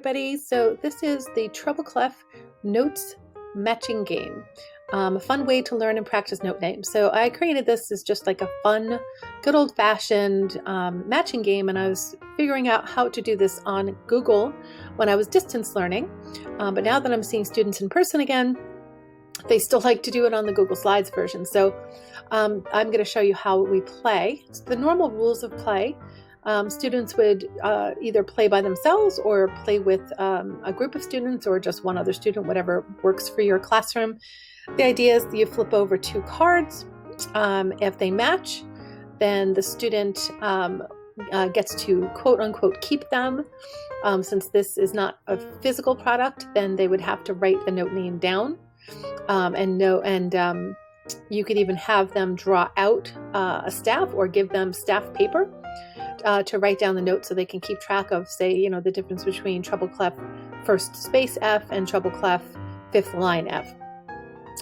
everybody. So this is the Treble Clef Notes Matching Game. A fun way to learn and practice note names. So I created this as just like a fun, good old-fashioned matching game, and I was figuring out how to do this on Google when I was distance learning. But now that I'm seeing students in person again, they still like to do it on the Google Slides version. So I'm going to show you how we play. It's the normal rules of play. Students would either play by themselves or play with a group of students or just one other student, whatever works for your classroom. The idea is that you flip over 2 cards. If they match, then the student gets to quote unquote keep them. Since this is not a physical product, then they would have to write the note name down. You could even have them draw out a staff or give them staff paper to write down the notes so they can keep track of, say, the difference between treble clef first space F and treble clef fifth line F.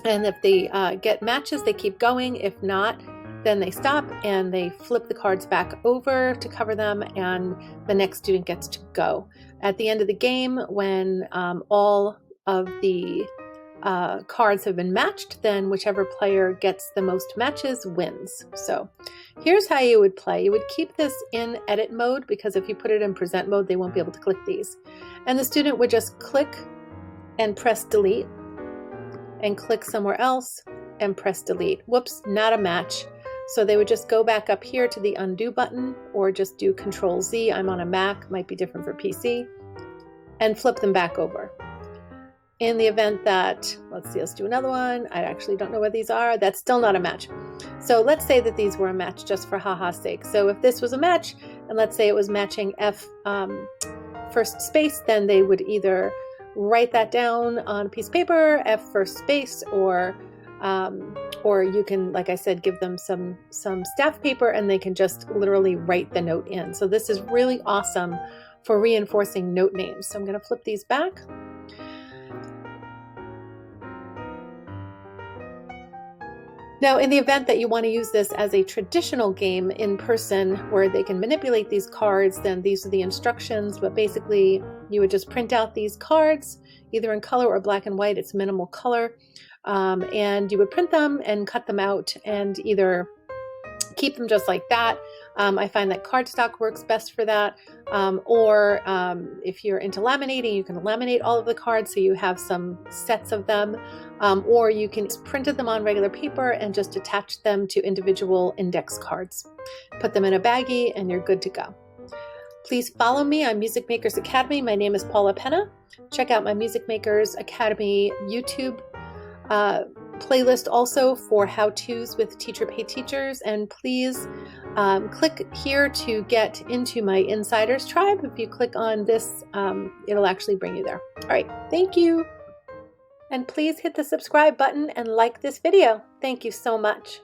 And if they get matches, they keep going. If not, then they stop and they flip the cards back over to cover them, and the next student gets to go. At the end of the game, when all of the cards have been matched, then whichever player gets the most matches wins. So here's how you would play. You would keep this in edit mode, because if you put it in present mode, they won't be able to click these. And the student would just click and press delete and click somewhere else and press delete. Whoops, not a match. So they would just go back up here to the undo button, or just do Control Z. I'm on a Mac, might be different for PC, and flip them back over. In the event that, let's do another one. I actually don't know what these are. That's still not a match. So let's say that these were a match just for haha's sake. So if this was a match, and let's say it was matching F first space, then they would either write that down on a piece of paper, F first space, or you can, like I said, give them some staff paper and they can just literally write the note in. So this is really awesome for reinforcing note names. So I'm going to flip these back. Now, in the event that you want to use this as a traditional game in person where they can manipulate these cards, then these are the instructions. But basically, you would just print out these cards, either in color or black and white. It's minimal color. And you would print them and cut them out and either keep them just like that. I find that cardstock works best for that. Or if you're into laminating, you can laminate all of the cards so you have some sets of them. Or you can just print them on regular paper and just attach them to individual index cards. Put them in a baggie and you're good to go. Please follow me on Music Makers Academy. My name is Paula Penna. Check out my Music Makers Academy YouTube playlist also for how-tos with Teacher Pay Teachers. And please click here to get into my Insiders Tribe. If you click on this, it'll actually bring you there. All right, thank you. And please hit the subscribe button and like this video. Thank you so much.